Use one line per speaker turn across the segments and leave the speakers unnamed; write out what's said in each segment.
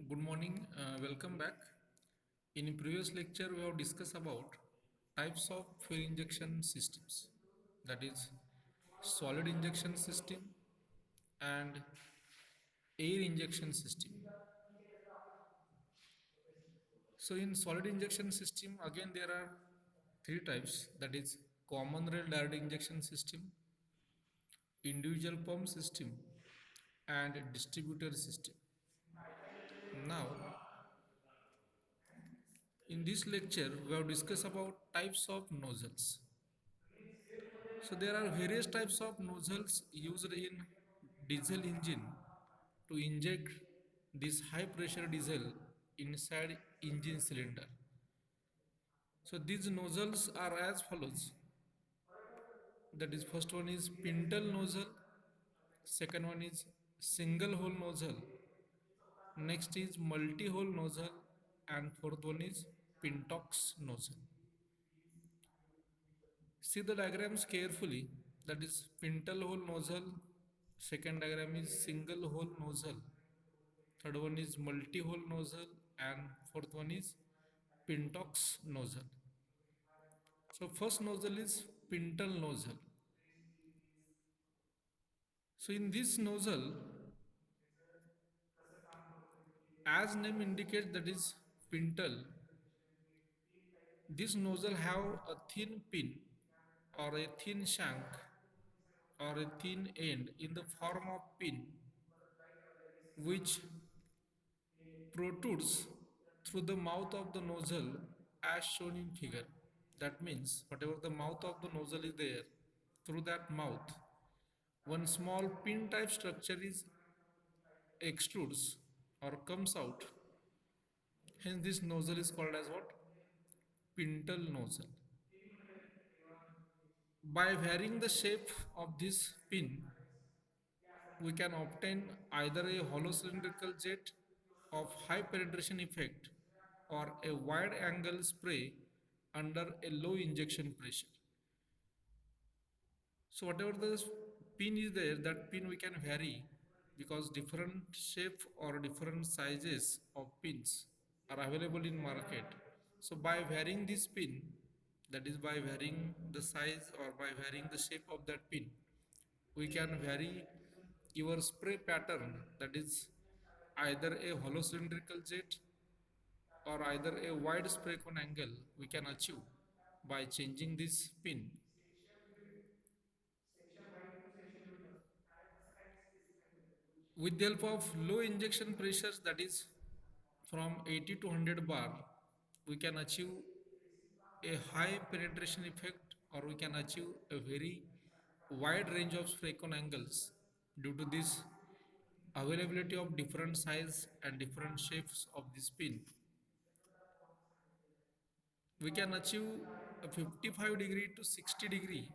Good morning, welcome back. In previous lecture, we have discussed about types of fuel injection systems, that is solid injection system and air injection system. So in solid injection system, again there are three types, that is common rail direct injection system, individual pump system and distributor system. Now, in this lecture, we have discussed about types of nozzles. So there are various types of nozzles used in diesel engine to inject this high pressure diesel inside engine cylinder. So these nozzles are as follows. That is, first one is pintle nozzle, second one is single hole nozzle, next is multi hole nozzle, and fourth one is Pintox nozzle. See the diagrams carefully. That is pintle hole nozzle. Second diagram is single hole nozzle. Third one is multi hole nozzle, and fourth one is Pintox nozzle. So first nozzle is pintle nozzle. So in this nozzle, as name indicates, that is pintle. This nozzle have a thin pin or a thin shank or a thin end in the form of pin which protrudes through the mouth of the nozzle as shown in figure. That means whatever the mouth of the nozzle is there, through that mouth, one small pin type structure is extrudes or comes out. Hence this nozzle is called as what? Pintle nozzle. By varying the shape of this pin, we can obtain either a hollow cylindrical jet of high penetration effect or a wide angle spray under a low injection pressure. So whatever the pin is there, that pin we can vary because different shape or different sizes of pins are available in market. So by varying this pin, that is by varying the size or by varying the shape of that pin, we can vary your spray pattern, that is either a hollow cylindrical jet or either a wide spray cone angle we can achieve by changing this pin. With the help of low injection pressures, that is from 80 to 100 bar, we can achieve a high penetration effect or we can achieve a very wide range of spray cone angles due to this availability of different size and different shapes of this pin. We can achieve a 55 degree to 60 degree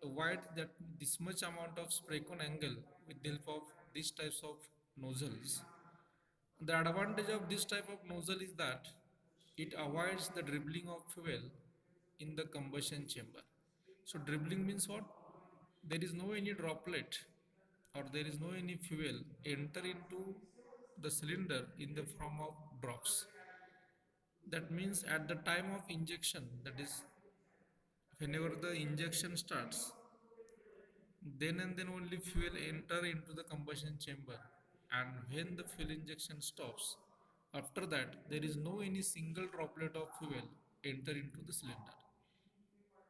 wide, that this much amount of spray cone angle with the help of these types of nozzles. The advantage of this type of nozzle is that it avoids the dribbling of fuel in the combustion chamber. So dribbling means what? There is no any droplet or there is no any fuel enter into the cylinder in the form of drops. That means at the time of injection, that is whenever the injection starts, then and then only fuel enter into the combustion chamber, and when the fuel injection stops, after that there is no any single droplet of fuel enter into the cylinder.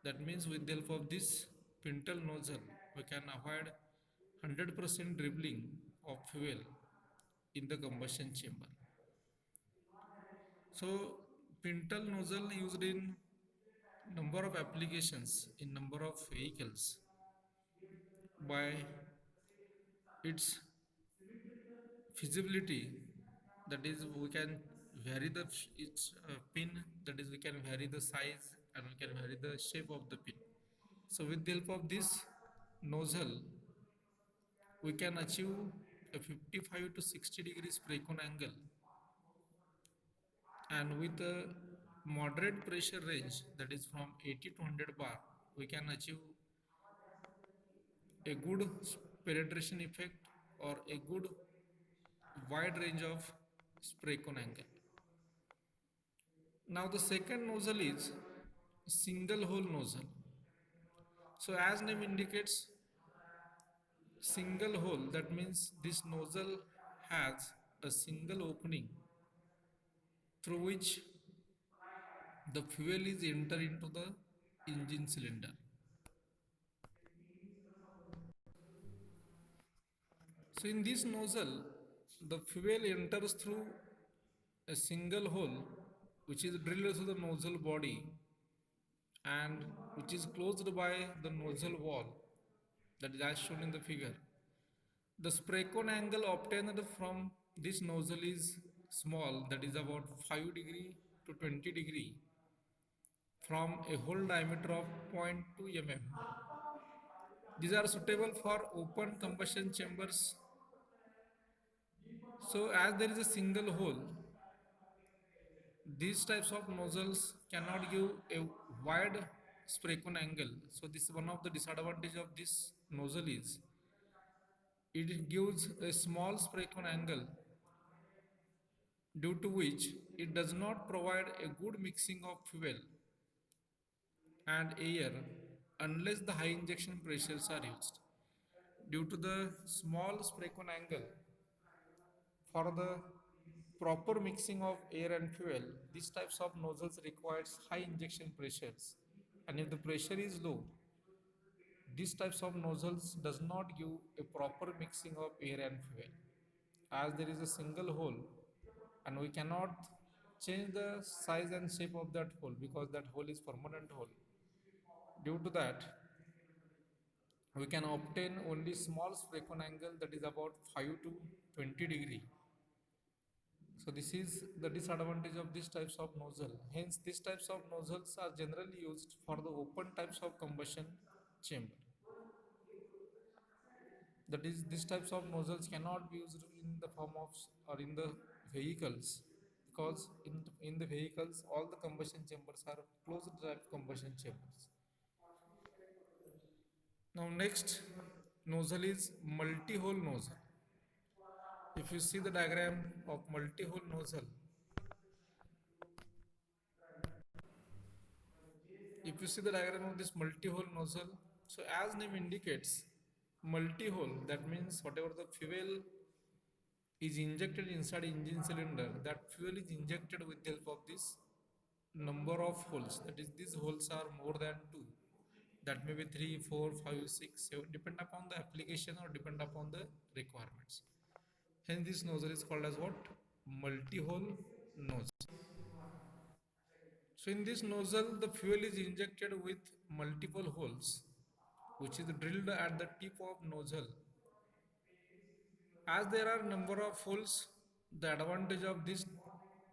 That means with the help of this pintle nozzle, we can avoid 100% dribbling of fuel in the combustion chamber. So pintle nozzle used in number of applications in number of vehicles by its feasibility, that is we can vary the its pin, that is we can vary the size and we can vary the shape of the pin. So with the help of this nozzle, we can achieve a 55 to 60 degree spray cone angle, and with a moderate pressure range, that is from 80 to 100 bar, we can achieve a good penetration effect or a good wide range of spray cone angle. Now the second nozzle is single hole nozzle. So as name indicates, single hole, that means this nozzle has a single opening through which the fuel is enter into the engine cylinder. So in this nozzle, the fuel enters through a single hole which is drilled through the nozzle body and which is closed by the nozzle wall, that is as shown in the figure. The spray cone angle obtained from this nozzle is small, that is about 5 degree to 20 degree from a hole diameter of 0.2 mm. These are suitable for open combustion chambers. So as there is a single hole, these types of nozzles cannot give a wide spray cone angle. So this is one of the disadvantage of this nozzle is it gives a small spray cone angle, due to which it does not provide a good mixing of fuel and air unless the high injection pressures are used. Due to the small spray cone angle, for the proper mixing of air and fuel, these types of nozzles requires high injection pressures. And if the pressure is low, these types of nozzles does not give a proper mixing of air and fuel. As there is a single hole and we cannot change the size and shape of that hole because that hole is permanent hole. Due to that, we can obtain only small spray cone angle, that is about 5 to 20 degree. So this is the disadvantage of these types of nozzle. Hence, these types of nozzles are generally used for the open types of combustion chamber. That is, these types of nozzles cannot be used in the form of or in the vehicles, because in the vehicles all the combustion chambers are closed type combustion chambers. Now next nozzle is multi-hole nozzle. If you see the diagram of multi-hole nozzle, if you see the diagram of this multi-hole nozzle, so as name indicates, multi-hole, that means whatever the fuel is injected inside engine cylinder, that fuel is injected with the help of this number of holes. That is, these holes are more than two. That may be 3, 4, 5, 6, 7, depend upon the application or depend upon the requirements. Hence, this nozzle is called as what? Multi-hole nozzle. So in this nozzle, the fuel is injected with multiple holes, which is drilled at the tip of nozzle. As there are number of holes, the advantage of this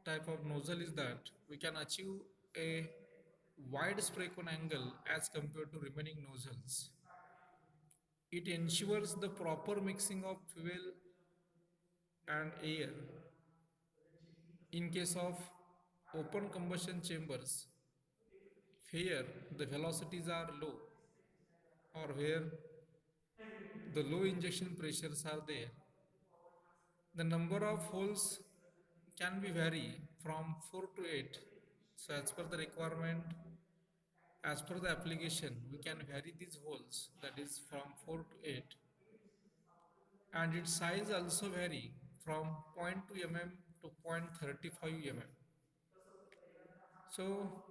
type of nozzle is that we can achieve a wide spray cone angle as compared to remaining nozzles. It ensures the proper mixing of fuel and air in case of open combustion chambers where the velocities are low or where the low injection pressures are there. The number of holes can be vary from 4 to 8. So as per the requirement, as per the application, we can vary these holes, that is from 4 to 8. And its size also vary from 0.2 mm to 0.35 mm. So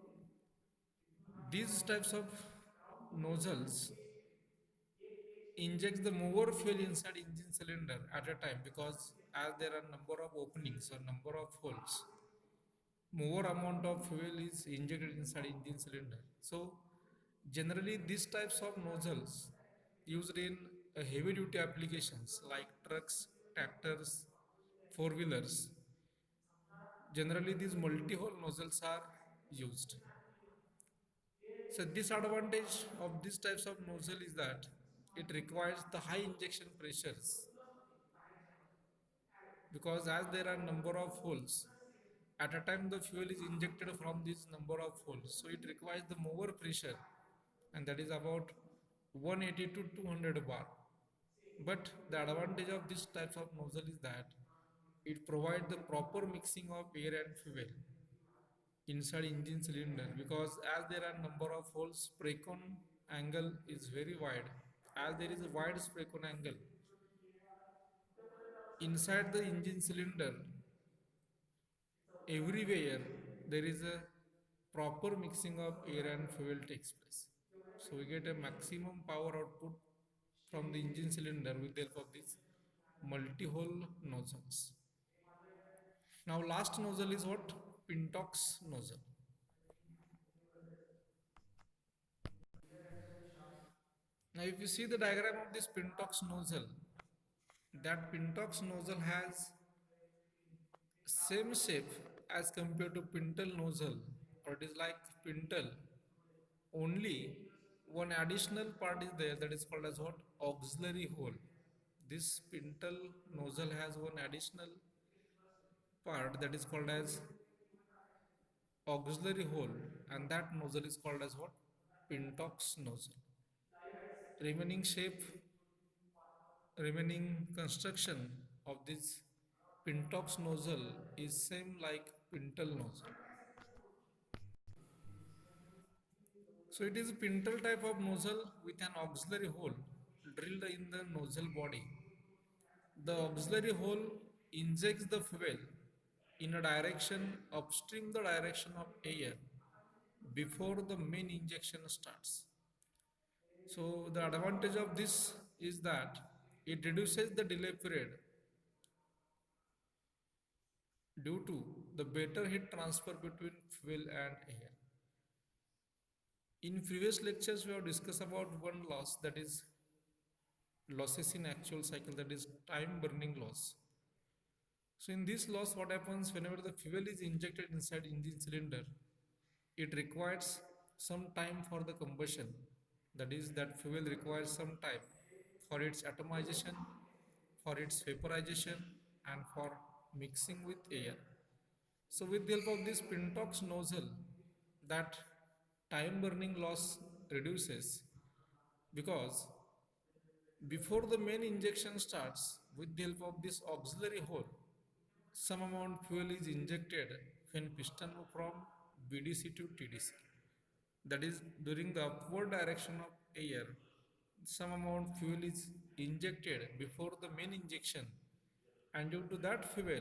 these types of nozzles injects the more fuel inside engine cylinder at a time, because as there are number of openings or number of holes, more amount of fuel is injected inside engine cylinder. So generally these types of nozzles used in heavy duty applications like trucks, tractors, four wheelers, generally these multi-hole nozzles are used. So disadvantage of these types of nozzle is that it requires the high injection pressures, because as there are number of holes, at a time the fuel is injected from this number of holes, so it requires the more pressure, and that is about 180 to 200 bar. But the advantage of this types of nozzle is that It provides the proper mixing of air and fuel inside engine cylinder, because as there are number of holes, spray cone angle is very wide. As there is a wide spray cone angle inside the engine cylinder, everywhere there is a proper mixing of air and fuel takes place. So we get a maximum power output from the engine cylinder with the help of these multi-hole nozzles. Now last nozzle is what? Pintox nozzle. Now if you see the diagram of this Pintox nozzle, that Pintox nozzle has same shape as compared to Pintle nozzle, or it is like Pintle, only one additional part is there, that is called as what? Auxiliary hole. This Pintle nozzle has one additional part that is called as auxiliary hole, and that nozzle is called as what? Pintox nozzle. Remaining shape, remaining construction of this Pintox nozzle is same like Pintle nozzle. So it is a Pintle type of nozzle with an auxiliary hole drilled in the nozzle body. The auxiliary hole injects the fuel in a direction upstream the direction of air before the main injection starts. So the advantage of this is that it reduces the delay period due to the better heat transfer between fuel and air. In previous lectures we have discussed about one loss, that is losses in actual cycle, that is time burning loss. So in this loss, what happens whenever the fuel is injected inside engine cylinder, it requires some time for the combustion. That is, that fuel requires some time for its atomization, for its vaporization, and for mixing with air. So with the help of this Pintox nozzle, that time burning loss reduces, because before the main injection starts, with the help of this auxiliary hole, some amount fuel is injected when piston move from BDC to TDC. That is, during the upward direction of air, some amount fuel is injected before the main injection, and due to that fuel,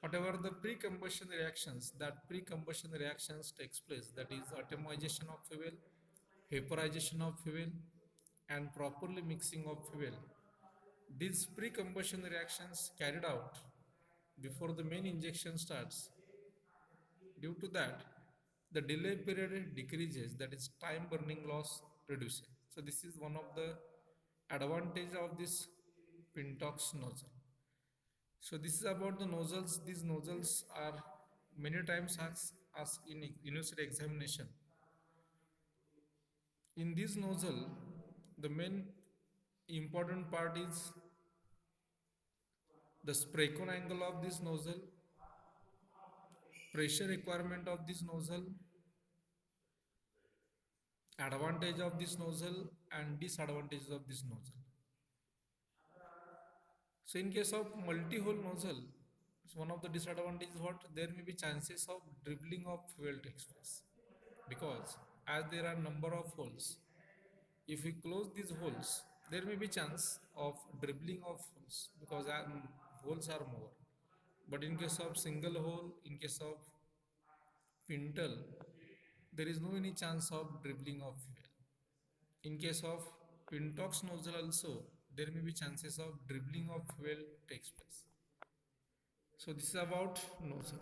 whatever the pre-combustion reactions, that pre-combustion reactions takes place, that is atomization of fuel, vaporization of fuel, and properly mixing of fuel. These pre-combustion reactions carried out before the main injection starts. Due to that, the delay period decreases, that is time burning loss reduces. So this is one of the advantage of this Pintox nozzle. So this is about the nozzles. These nozzles are many times asked in university examination. In this nozzle, the main important part is the spray cone angle of this nozzle, pressure requirement of this nozzle, advantage of this nozzle, and disadvantages of this nozzle. So in case of multi-hole nozzle, one of the disadvantages is what? There may be chances of dribbling of fuel takes place, because as there are number of holes, if we close these holes, there may be chance of dribbling of holes, because holes are more. But in case of single hole, in case of pintle, there is no any chance of dribbling of fuel. In case of Pintox nozzle also, there may be chances of dribbling of fuel takes place. So this is about nozzle.